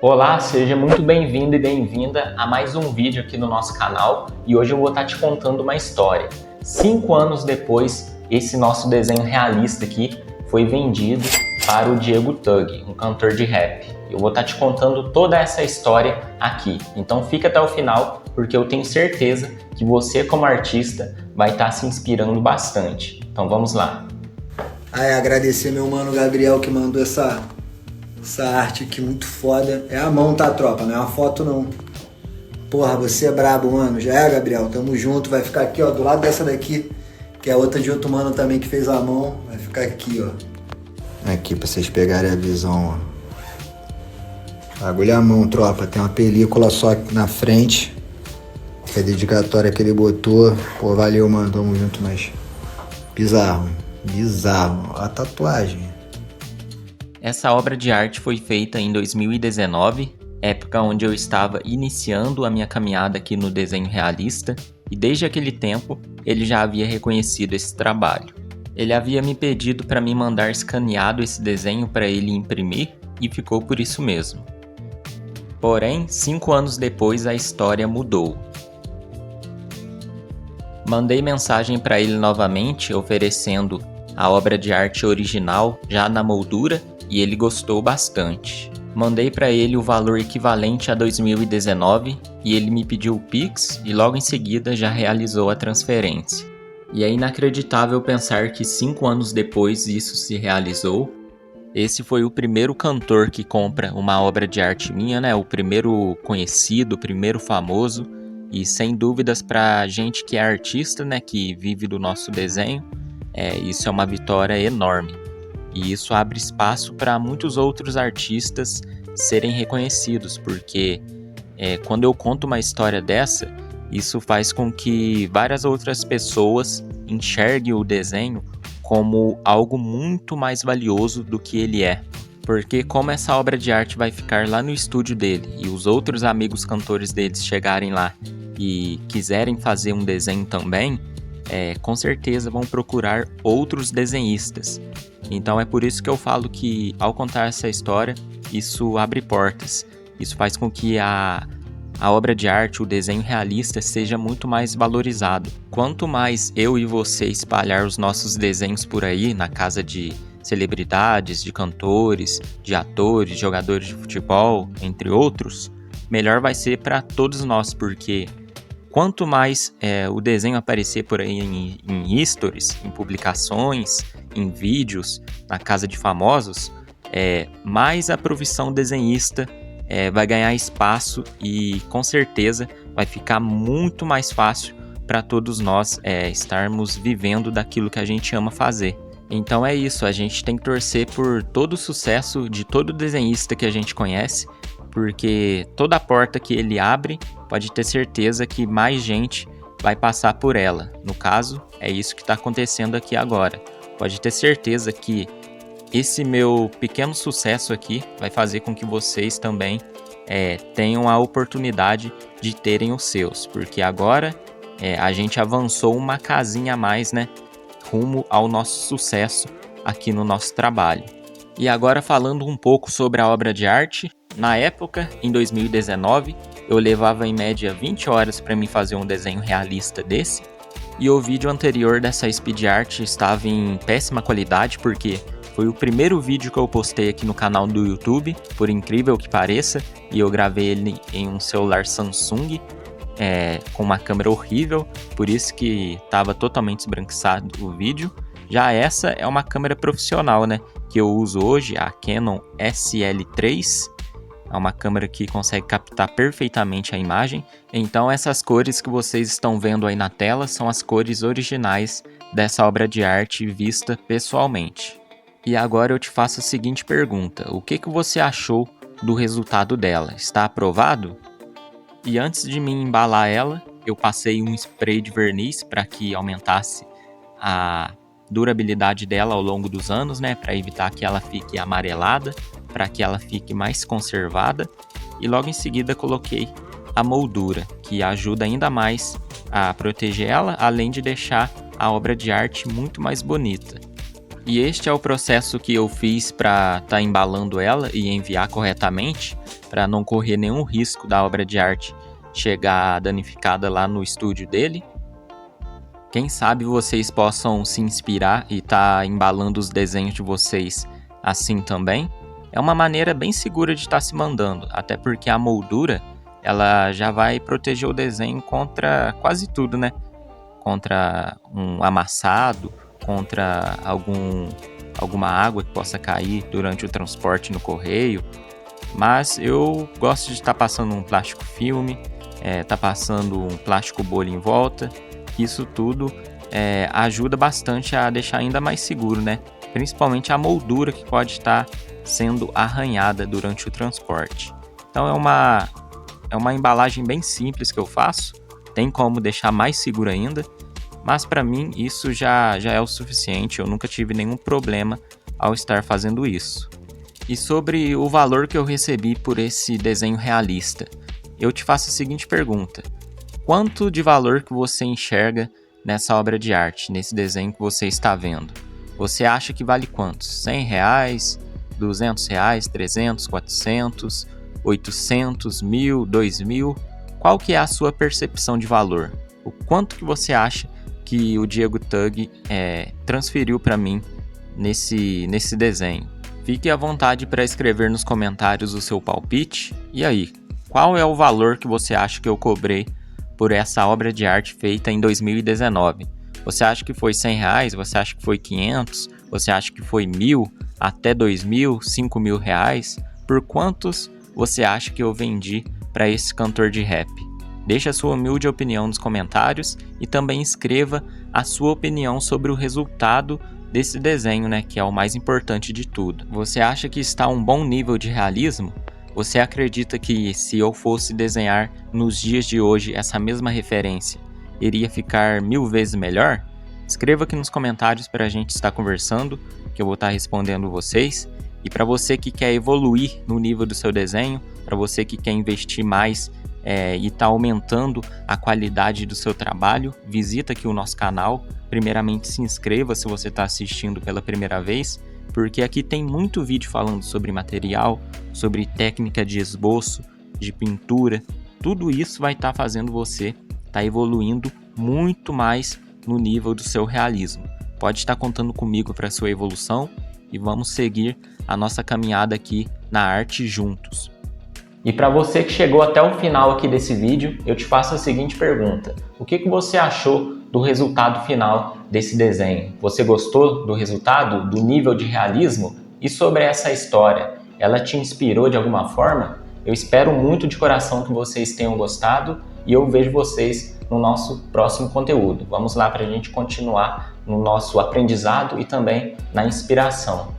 Olá, seja muito bem-vindo e bem-vinda a mais um vídeo aqui no nosso canal e hoje eu vou estar te contando uma história. 5 anos depois, esse nosso desenho realista aqui foi vendido para o Diego Tug, um cantor de rap. Eu vou estar te contando toda essa história aqui, então fica até o final porque eu tenho certeza que você como artista vai estar se inspirando bastante. Então vamos lá. Agradecer meu mano Gabriel que mandou essa arte aqui muito foda. É a mão, tá, tropa? Não é uma foto, não. Porra, você é brabo, mano. Já é, Gabriel? Tamo junto. Vai ficar aqui, ó, do lado dessa daqui, que é outra de outro mano também que fez a mão. Vai ficar aqui, ó. Aqui, pra vocês pegarem a visão, ó. Bagulho é a mão, tropa. Tem uma película só aqui na frente. Que é a dedicatória que ele botou. Pô, valeu, mano. Tamo junto, mas... Bizarro. A tatuagem. Essa obra de arte foi feita em 2019, época onde eu estava iniciando a minha caminhada aqui no desenho realista, e desde aquele tempo ele já havia reconhecido esse trabalho. Ele havia me pedido para me mandar escaneado esse desenho para ele imprimir e ficou por isso mesmo. Porém, 5 anos depois a história mudou. Mandei mensagem para ele novamente oferecendo a obra de arte original já na moldura e ele gostou bastante. Mandei para ele o valor equivalente a 2019 e ele me pediu o Pix e logo em seguida já realizou a transferência. E é inacreditável pensar que 5 anos depois isso se realizou. Esse foi o primeiro cantor que compra uma obra de arte minha, né? O primeiro conhecido, o primeiro famoso. E sem dúvidas para gente que é artista, né? Que vive do nosso desenho, isso é uma vitória enorme. E isso abre espaço para muitos outros artistas serem reconhecidos, porque quando eu conto uma história dessa, isso faz com que várias outras pessoas enxerguem o desenho como algo muito mais valioso do que ele é. Porque como essa obra de arte vai ficar lá no estúdio dele e os outros amigos cantores deles chegarem lá e quiserem fazer um desenho também, com certeza vão procurar outros desenhistas. Então é por isso que eu falo que ao contar essa história, isso abre portas. Isso faz com que a obra de arte, o desenho realista, seja muito mais valorizado. Quanto mais eu e você espalhar os nossos desenhos por aí, na casa de celebridades, de cantores, de atores, jogadores de futebol, entre outros, melhor vai ser para todos nós, porque quanto mais o desenho aparecer por aí em stories, em publicações, em vídeos, na casa de famosos, mais a profissão desenhista vai ganhar espaço e com certeza vai ficar muito mais fácil para todos nós estarmos vivendo daquilo que a gente ama fazer. Então é isso, a gente tem que torcer por todo o sucesso de todo desenhista que a gente conhece, porque toda porta que ele abre, pode ter certeza que mais gente vai passar por ela. No caso, é isso que está acontecendo aqui agora. Pode ter certeza que esse meu pequeno sucesso aqui vai fazer com que vocês também tenham a oportunidade de terem os seus, porque agora a gente avançou uma casinha a mais, né, rumo ao nosso sucesso aqui no nosso trabalho. E agora falando um pouco sobre a obra de arte, na época, em 2019, eu levava em média 20 horas para me fazer um desenho realista desse, e o vídeo anterior dessa speed art estava em péssima qualidade, porque foi o primeiro vídeo que eu postei aqui no canal do YouTube, por incrível que pareça, e eu gravei ele em um celular Samsung, com uma câmera horrível, por isso que estava totalmente esbranquiçado o vídeo. Já essa é uma câmera profissional, né, que eu uso hoje, a Canon SL3, é uma câmera que consegue captar perfeitamente a imagem. Então essas cores que vocês estão vendo aí na tela são as cores originais dessa obra de arte vista pessoalmente. E agora eu te faço a seguinte pergunta: o que você achou do resultado dela? Está aprovado? E antes de me embalar ela, eu passei um spray de verniz para que aumentasse a durabilidade dela ao longo dos anos, né, para evitar que ela fique amarelada, para que ela fique mais conservada, e logo em seguida coloquei a moldura, que ajuda ainda mais a proteger ela, além de deixar a obra de arte muito mais bonita. E este é o processo que eu fiz para estar embalando ela e enviar corretamente, para não correr nenhum risco da obra de arte chegar danificada lá no estúdio dele. Quem sabe vocês possam se inspirar e estar embalando os desenhos de vocês assim também. É uma maneira bem segura de estar se mandando, até porque a moldura ela já vai proteger o desenho contra quase tudo, né? Contra um amassado, contra alguma água que possa cair durante o transporte no correio. Mas eu gosto de estar passando um plástico filme, tá passando um plástico bolha em volta. Isso tudo ajuda bastante a deixar ainda mais seguro, né? Principalmente a moldura que pode estar sendo arranhada durante o transporte. Então é uma embalagem bem simples que eu faço, tem como deixar mais seguro ainda, mas para mim isso já é o suficiente, eu nunca tive nenhum problema ao estar fazendo isso. E sobre o valor que eu recebi por esse desenho realista, eu te faço a seguinte pergunta: quanto de valor que você enxerga nessa obra de arte, nesse desenho que você está vendo? Você acha que vale quantos? R$100, R$200, 300, 400, 800, 1.000, 2.000? Qual que é a sua percepção de valor? O quanto que você acha que o Diego Tug transferiu para mim nesse desenho? Fique à vontade para escrever nos comentários o seu palpite. E aí, qual é o valor que você acha que eu cobrei por essa obra de arte feita em 2019? Você acha que foi R$100? Você acha que foi 500? Você acha que foi 1.000? Até 2.000? 5.000 reais? Por quantos você acha que eu vendi para esse cantor de rap? Deixe a sua humilde opinião nos comentários e também escreva a sua opinião sobre o resultado desse desenho, né, que é o mais importante de tudo. Você acha que está a um bom nível de realismo? Você acredita que se eu fosse desenhar nos dias de hoje essa mesma referência, iria ficar 1.000 vezes melhor? Escreva aqui nos comentários para a gente estar conversando, que eu vou estar respondendo vocês. E para você que quer evoluir no nível do seu desenho, para você que quer investir mais e está aumentando a qualidade do seu trabalho, visita aqui o nosso canal. Primeiramente, se inscreva se você está assistindo pela primeira vez, porque aqui tem muito vídeo falando sobre material, sobre técnica de esboço, de pintura. Tudo isso vai estar fazendo você estar evoluindo muito mais no nível do seu realismo. Pode estar contando comigo para a sua evolução e vamos seguir a nossa caminhada aqui na arte juntos. E para você que chegou até o final aqui desse vídeo, eu te faço a seguinte pergunta: o que você achou do resultado final desse desenho? Você gostou do resultado, do nível de realismo? E sobre essa história, ela te inspirou de alguma forma? Eu espero muito de coração que vocês tenham gostado e eu vejo vocês no nosso próximo conteúdo. Vamos lá para a gente continuar no nosso aprendizado e também na inspiração.